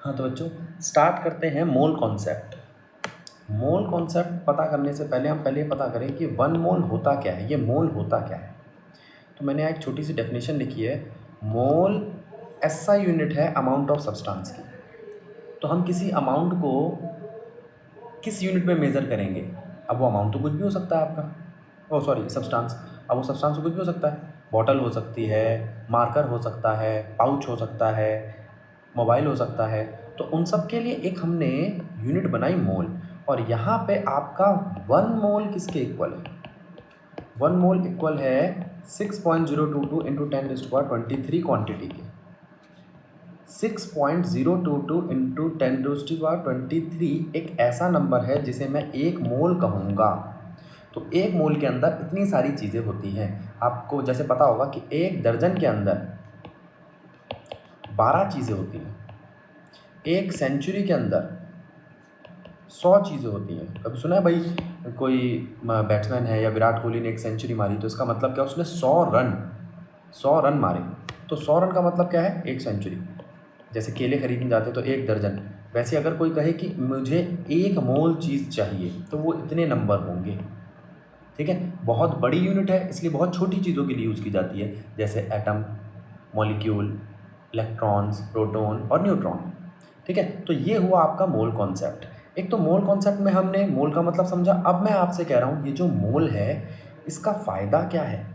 हाँ तो बच्चों स्टार्ट करते हैं मोल कॉन्सेप्ट। मोल कॉन्सेप्ट पता करने से पहले हम पहले पता करें कि वन मोल होता क्या है, ये मोल होता क्या है। तो मैंने एक छोटी सी डेफिनेशन लिखी है। मोल ऐसा यूनिट है अमाउंट ऑफ सब्सटेंस की। तो हम किसी अमाउंट को किस यूनिट में मेज़र करेंगे। अब वो अमाउंट तो कुछ भी हो सकता है आपका, सॉरी सब्सटेंस। अब वो सब्सटेंस तो कुछ भी हो सकता है, बॉटल हो सकती है, मार्कर हो सकता है, पाउच हो सकता है, मोबाइल हो सकता है। तो उन सब के लिए एक हमने यूनिट बनाई मोल। और यहाँ पे आपका वन मोल किसके इक्वल है? वन मोल इक्वल है 6.022 इंटू 10⁻23 क्वांटिटी के। 6.022 इंटू 10⁻23 एक ऐसा नंबर है जिसे मैं एक मोल कहूँगा। तो एक मोल के अंदर इतनी सारी चीज़ें होती हैं। आपको जैसे पता होगा कि एक दर्जन के अंदर 12 चीज़ें होती हैं, एक सेंचुरी के अंदर 100 चीज़ें होती हैं। कभी सुना है भाई कोई बैट्समैन है या विराट कोहली ने एक सेंचुरी मारी तो इसका मतलब क्या, उसने 100 रन मारे। तो 100 रन का मतलब क्या है? एक सेंचुरी। जैसे केले खरीदने जाते तो एक दर्जन, वैसे अगर कोई कहे कि मुझे एक मोल चीज़ चाहिए तो वो इतने नंबर होंगे। ठीक है, बहुत बड़ी यूनिट है इसलिए बहुत छोटी चीज़ों के लिए यूज़ की जाती है, जैसे एटम, मॉलिक्यूल, इलेक्ट्रॉन्स, प्रोटॉन और न्यूट्रॉन। ठीक है, तो ये हुआ आपका मोल कॉन्सेप्ट। एक तो मोल कॉन्सेप्ट में हमने मोल का मतलब समझा। अब मैं आपसे कह रहा हूँ ये जो मोल है इसका फ़ायदा क्या है?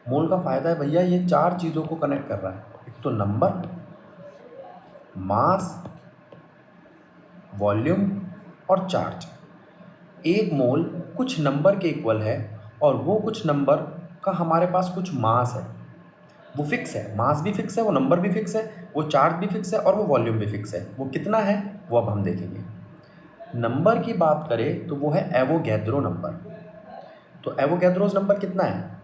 मोल का फ़ायदा है भैया ये 4 चीज़ों को कनेक्ट कर रहा है। एक तो नंबर, मास, वॉल्यूम और चार्ज। एक मोल कुछ नंबर के इक्वल है और वो कुछ नंबर का हमारे पास कुछ मास है। वो फिक्स है, मास भी फिक्स है, वो नंबर भी फिक्स है, वो चार्ज भी फिक्स है और वो वॉल्यूम भी फिक्स है। वो कितना है वो अब हम देखेंगे। नंबर की बात करें तो वो है एवोगैद्रो नंबर। तो एवोगैद्रोस नंबर कितना है?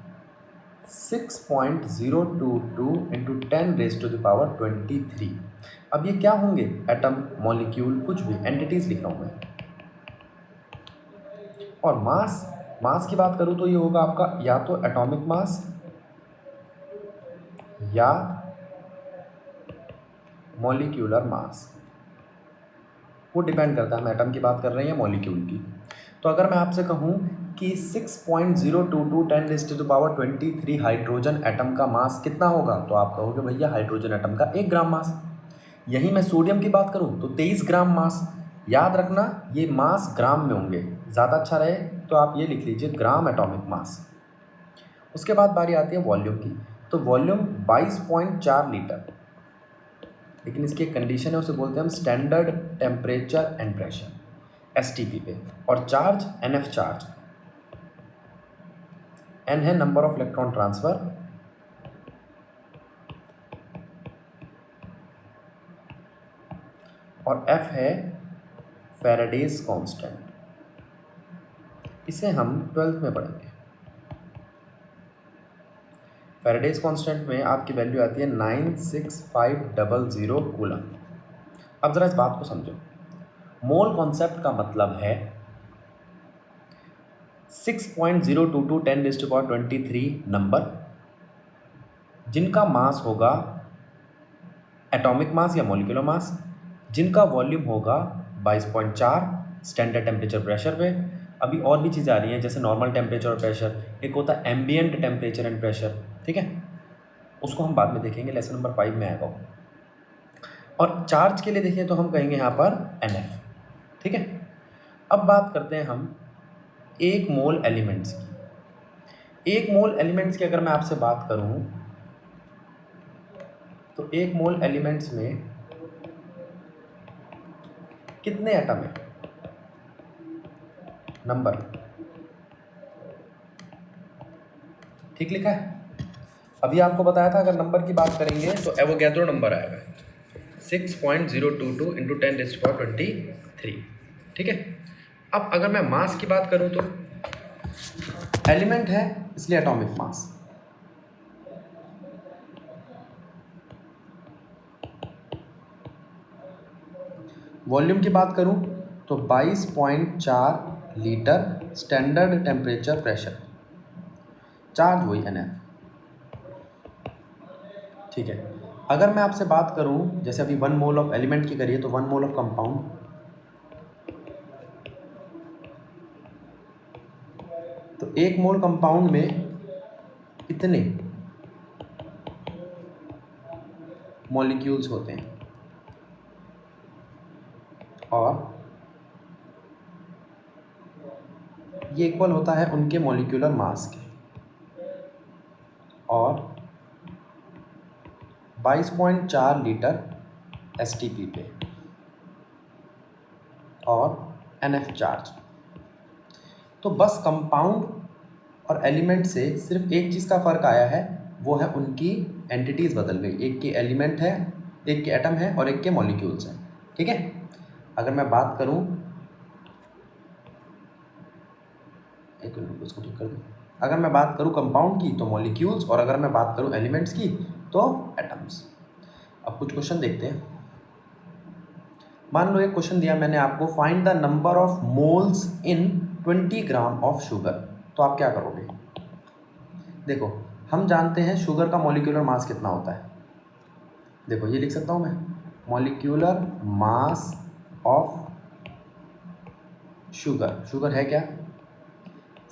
6.022 इंटू 10⁻23। अब ये क्या होंगे? एटम, मॉलिक्यूल, कुछ भी एंटिटीज लिख रहा हूँ मैं। और मास की बात करूँ तो ये होगा आपका या तो एटॉमिक मास या मॉलिक्यूलर मास। वो डिपेंड करता है हम एटम की बात कर रहे हैं या मॉलिक्यूल की। तो अगर मैं आपसे कहूँ कि 6.022 10⁻23 हाइड्रोजन एटम का मास कितना होगा, तो आप कहोगे भैया हाइड्रोजन एटम का 1 ग्राम मास। यही मैं सोडियम की बात करूँ तो 23 ग्राम मास। याद रखना ये मास ग्राम में होंगे, ज़्यादा अच्छा रहे तो आप ये लिख लीजिए ग्राम एटॉमिक मास। उसके बाद बारी आती है वॉल्यूम की। तो वॉल्यूम 22.4 लीटर, लेकिन इसकी एक कंडीशन है, उसे बोलते हैं हम standard temperature and pressure, STP पे। और चार्ज NF चार्ज, N है नंबर ऑफ इलेक्ट्रॉन ट्रांसफर, और F है फैराडेज कांस्टेंट। इसे हम 12th में पढ़ेंगे। फैराडेज कांस्टेंट में आपकी वैल्यू आती है 96500 कूलम। अब जरा इस बात को समझो। मोल कॉन्सेप्ट का मतलब है 6.022 10⁻23 नंबर जिनका मास होगा एटॉमिक मास या मॉलिक्यूलर मास, जिनका वॉल्यूम होगा 22.4 स्टैंडर्ड टेम्परेचर प्रेशर पे। अभी और भी चीज़ें आ रही हैं जैसे नॉर्मल टेम्परेचर और प्रेशर, एक होता है एम्बिएंट टेम्परेचर एंड प्रेशर। ठीक है, उसको हम बाद में देखेंगे, लेसन नंबर 5 में आएगा। और चार्ज के लिए देखें तो हम कहेंगे यहाँ पर NF। ठीक है, अब बात करते हैं हम एक मोल एलिमेंट्स की। एक मोल एलिमेंट्स की अगर मैं आपसे बात करूँ तो एक मोल एलिमेंट्स में कितने एटम है? नंबर ठीक लिखा है। अभी आपको बताया था अगर नंबर की बात करेंगे तो एवोगैद्रो नंबर आएगा 6.022 इंटू 10⁻23। ठीक है, अब अगर मैं मास की बात करूं तो एलिमेंट है इसलिए एटॉमिक मास। वॉल्यूम की बात करूं तो 22.4 litre standard temperature pressure. Charge वही NF। ठीक है, अगर मैं आपसे बात करूं जैसे अभी 1 मोल ऑफ एलिमेंट की करिए तो 1 मोल ऑफ कंपाउंड, तो 1 मोल कंपाउंड में कितने मॉलिक्यूल्स होते हैं, और ये इक्वल होता है उनके मॉलिक्यूलर मास के, और 22.4 लीटर एसटीपी पे और एनएफ चार्ज। तो बस कंपाउंड और एलिमेंट से सिर्फ एक चीज़ का फ़र्क आया है, वो है उनकी एंटिटीज़ बदल गई। एक के एलिमेंट है, एक के एटम है और एक के मॉलिक्यूल्स हैं। ठीक है, अगर मैं बात करूं, एक मिनट उसको ठीक कर दूं। अगर मैं बात करूं कंपाउंड की तो मॉलिक्यूल्स, और अगर मैं बात करूं एलिमेंट्स की तो एटम्स। अब कुछ क्वेश्चन देखते हैं। मान लो एक क्वेश्चन दिया मैंने आपको, find the number of moles in 20 gram of sugar, तो आप क्या करोगे? देखो, हम जानते हैं शुगर का मॉलिक्यूलर मास कितना होता है। देखो ये लिख सकता हूँ मैं, molecular mass of sugar. Sugar है क्या?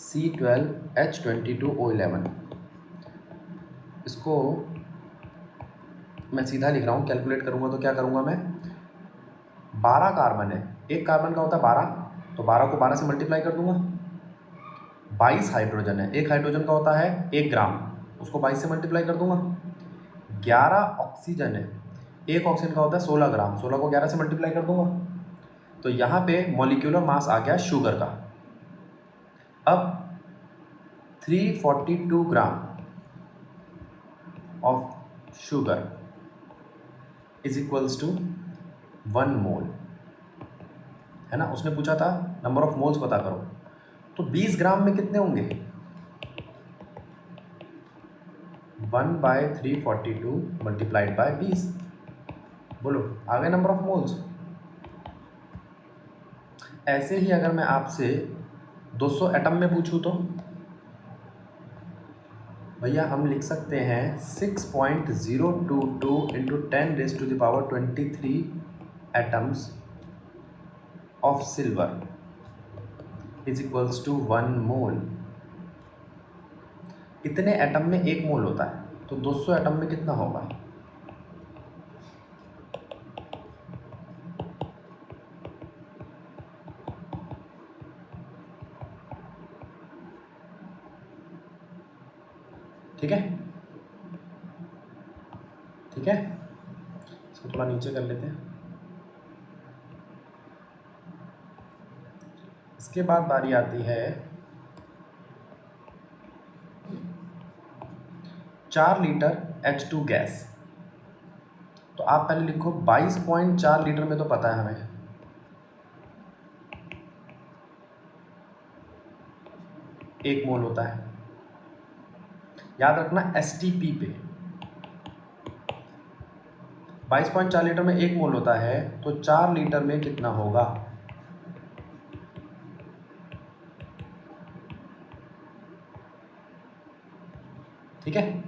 C12H22O11। इसको मैं सीधा लिख रहा हूँ, कैलकुलेट करूँगा तो क्या करूँगा मैं, 12 कार्बन है, एक कार्बन का होता है 12, तो 12 को 12 से मल्टीप्लाई कर दूंगा। 22 हाइड्रोजन है, एक हाइड्रोजन का होता है 1 ग्राम, उसको 22 से मल्टीप्लाई कर दूंगा। 11 ऑक्सीजन है, एक ऑक्सीजन का होता है 16 ग्राम, 16 को 11 से मल्टीप्लाई कर दूंगा। तो यहाँ पे मॉलिक्यूलर मास आ गया शुगर का। अब 342 gram of sugar is equals to 1 mole, है ना। उसने पूछा था नंबर ऑफ मोल्स पता करो, तो 20 ग्राम में कितने होंगे? 1/342 मल्टीप्लाइड बाय 20। बोलो आ गए नंबर ऑफ मोल्स। ऐसे ही अगर मैं आपसे 200 एटम में पूछूं तो भैया हम लिख सकते हैं 6.022 into 10⁻23 atoms of silver is equals to 1 mole. इतने एटम में 1 मोल होता है, तो 200 एटम में कितना होगा? ठीक है, ठीक है, इसको थोड़ा नीचे कर लेते हैं। इसके बाद बारी आती है 4 लीटर H2 गैस। तो आप पहले लिखो 22.4 लीटर में, तो पता है हमें 1 मोल होता है। याद रखना STP पे 22.4 लीटर में 1 मोल होता है, तो 4 लीटर में कितना होगा? ठीक है,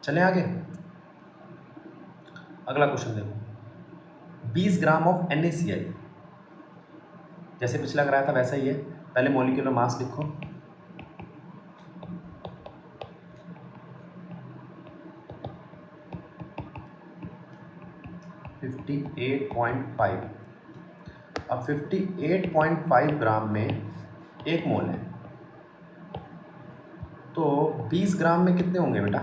चलें आगे। अगला क्वेश्चन देखो, 20 ग्राम ऑफ NaCl, जैसे पिछला कराया था वैसा ही है। पहले मॉलिक्यूलर मास लिखो, अब 58.5 ग्राम में 1 मोल है, तो 20 ग्राम में कितने होंगे बेटा?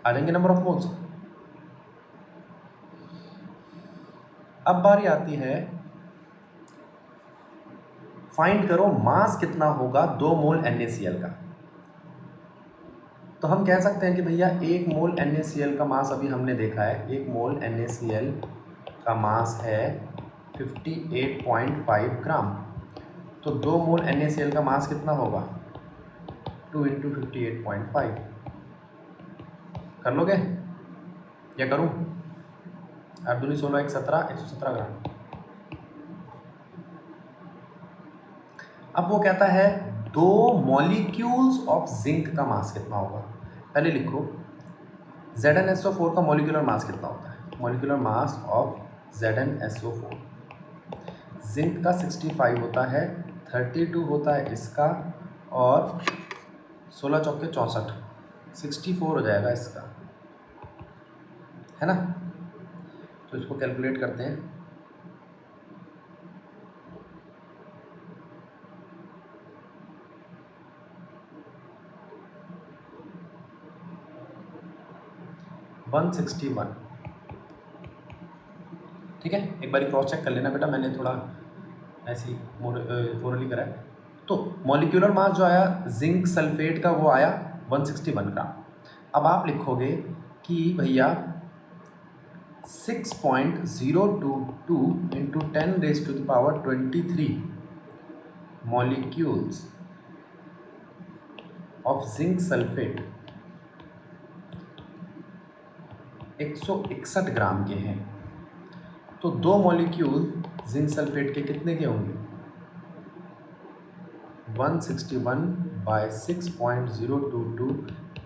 आ जाएंगे नंबर ऑफ मोल्स। अब बारी आती है फाइंड करो मास कितना होगा 2 मोल NaCl का। तो हम कह सकते हैं कि भैया 1 मोल NaCl का मास अभी हमने देखा है, 1 मोल NaCl का मास है 58.5 ग्राम। तो 2 मोल NaCl का मास कितना होगा? 2 इंटू 58.5। कर लोगे या करूं? 8 दूनी 16, 1 17, 117 ग्राम। अब वो कहता है दो मॉलिक्यूल्स ऑफ जिंक का मास कितना होगा? पहले लिखो ZnSO4 का मॉलिक्यूलर मास कितना होता है? Molecular mass of ZnSO4, zinc का 65 होता है, 32 होता है इसका, और 16 चौके 64, 64 हो जाएगा इसका, है ना? तो इसको कैलकुलेट करते हैं। वन 61, ठीक है। एक बार क्रॉस चेक कर लेना बेटा, मैंने थोड़ा ऐसी ओरली करा है। तो मॉलिक्यूलर मास जो आया जिंक सल्फेट का वो आया 161 ग्राम। अब आप लिखोगे कि भैया 6.022 into 10⁻23 molecules of zinc sulphate 161 ग्राम के हैं। तो दो मॉलिक्यूल जिंक सल्फेट के कितने के होंगे? 161 बाय 6.022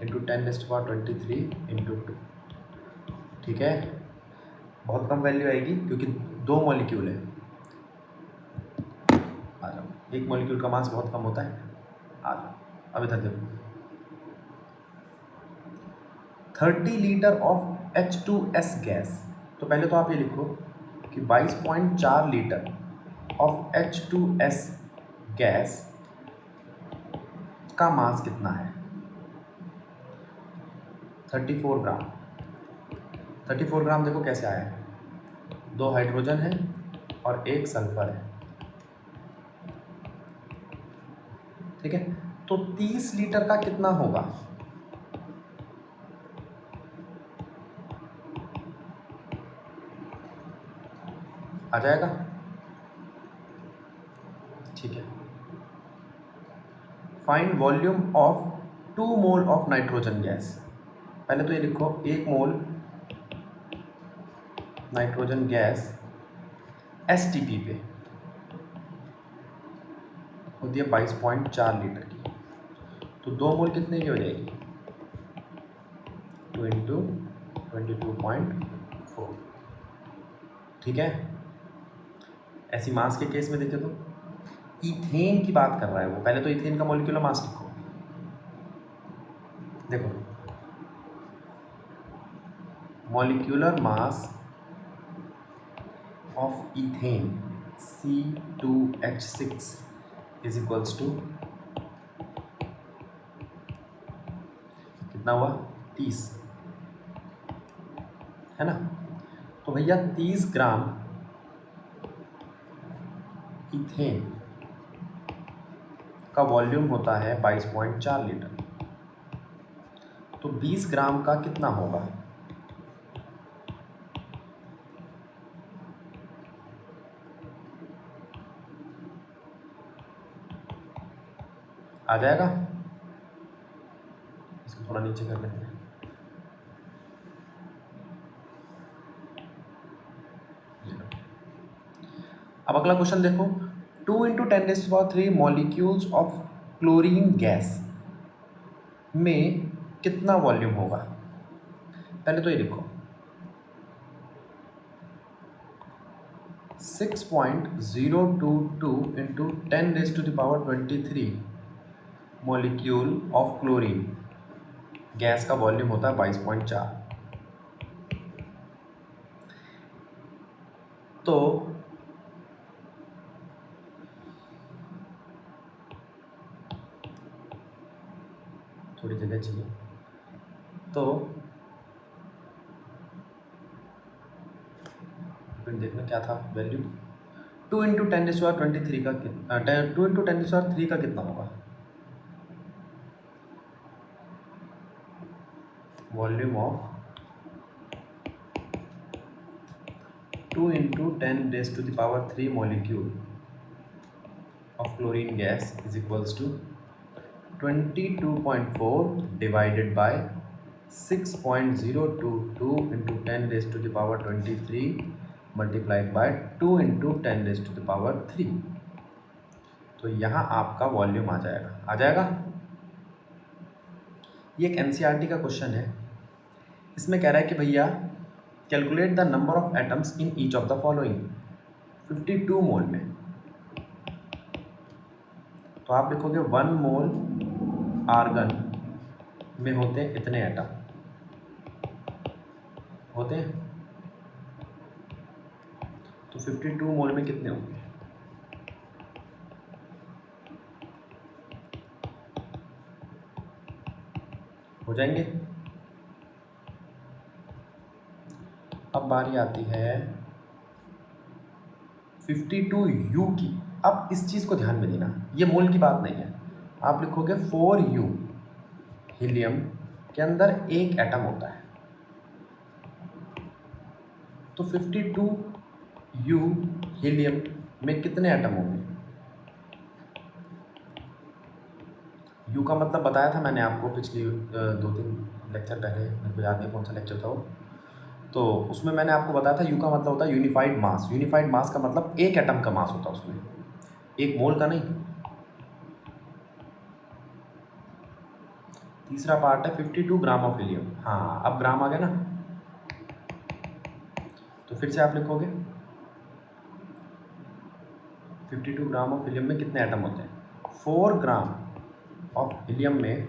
इंटू 10⁻23 इंटू 2, ठीक है। बहुत कम वैल्यू आएगी क्योंकि दो मॉलिक्यूल है। आ जाओ, एक मॉलिक्यूल का मास बहुत कम होता है। आ जाओ, अब इधर देखो, 30 लीटर ऑफ H2S गैस। तो पहले तो आप ये लिखो कि 22.4 लीटर ऑफ H2S गैस का मास कितना है? 34 ग्राम। 34 ग्राम देखो कैसे आया है, दो हाइड्रोजन है और एक सल्फर है, ठीक है। तो 30 लीटर का कितना होगा? आ जाएगा, ठीक है। Find volume of 2 mole of nitrogen gas. पहले तो ये लिखो 1 मोल नाइट्रोजन गैस STP पे होती है 22.4 लीटर की। तो 2 मोल कितने की हो जाएगी? 2 इंटू 22.4, ठीक है। ऐसी मास के केस में देखे तो इथेन की बात कर रहा है वो। पहले तो इथेन का मॉलिक्यूलर मास लिखो। देखो molecular mass of ethane C2H6 is equals to कितना हुआ? 30, है ना। तो भैया 30 ग्राम इथेन का वॉल्यूम होता है 22.4 लीटर। तो 20 ग्राम का कितना होगा? आ जाएगा। इसको थोड़ा नीचे कर लेते हैं। अब अगला क्वेश्चन देखो, 2 into 10⁻³ molecules of chlorine gas में कितना वॉल्यूम होगा? पहले तो ये लिखो 6.022 into 10⁻23 molecule of chlorine gas का वॉल्यूम होता है 22.4। तो थोड़ी जगह चाहिए, तो देखना क्या था वैल्यू। 2 इंटू 10⁻23 का कितना, 2 इंटू 10⁻³ का कितना होगा? Volume of 2 into 10⁻³ molecule of chlorine gas is equals to 22.4 divided by 6.022 into 10⁻23 multiplied by 2 into 10⁻3। तो यहाँ आपका वॉल्यूम आ जाएगा। ये एक एनसीईआरटी का क्वेश्चन है। इसमें कह रहा है कि भैया calculate the number of atoms in each of the following. 52 मोल में तो आप लिखोगे 1 मोल आर्गन में होते हैं इतने एटम होते हैं, तो 52 मोल में कितने होंगे? हो जाएंगे। अब बारी आती है 52U की। अब इस चीज़ को ध्यान में देना, ये मोल की बात नहीं है। आप लिखोगे 4U हीलियम के अंदर एक एटम होता है, तो 52U हीलियम में कितने एटम होंगे? यू का मतलब बताया था मैंने आपको पिछली 2-3 लेक्चर पहले, मेरे को याद नहीं कौन सा लेक्चर था वो, तो उसमें मैंने आपको बताया था यू का मतलब होता है यूनिफाइड मास। यूनिफाइड मास का मतलब एक एटम का मास होता है उसमें, एक मोल का नहीं। तीसरा पार्ट है 52 ग्राम ऑफ हीलियम। हाँ, अब ग्राम आ गया ना, तो फिर से आप लिखोगे 52 ग्राम ऑफ हीलियम में कितने एटम होते हैं? 4 ग्राम ऑफ हीलियम में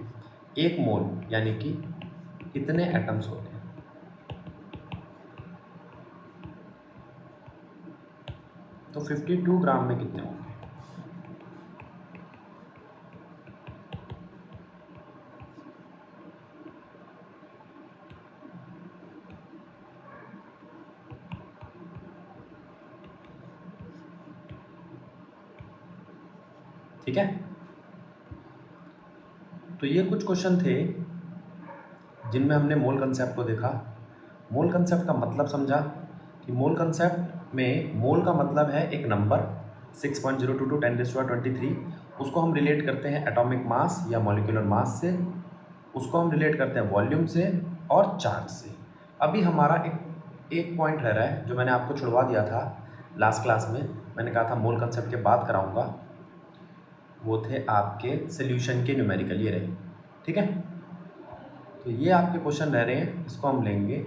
एक मोल यानी कि कितने एटम्स होते हैं? तो 52 ग्राम में कितने होंगे? ठीक है, तो ये कुछ क्वेश्चन थे जिनमें हमने मोल कंसेप्ट को देखा। मोल कंसेप्ट का मतलब समझा कि मोल कंसेप्ट में मोल का मतलब है एक नंबर 6.022 10⁻23, उसको हम रिलेट करते हैं एटॉमिक मास या मॉलिक्यूलर मास से, उसको हम रिलेट करते हैं वॉल्यूम से और चार्ज से। अभी हमारा एक पॉइंट रह रहा है जो मैंने आपको छुड़वा दिया था लास्ट क्लास में। मैंने कहा था मोल कंसेप्ट के बाद कराऊंगा, वो थे आपके सोल्यूशन के न्यूमेरिकल, ये रहे। ठीक है, तो ये आपके क्वेश्चन रह रहे हैं, इसको हम लेंगे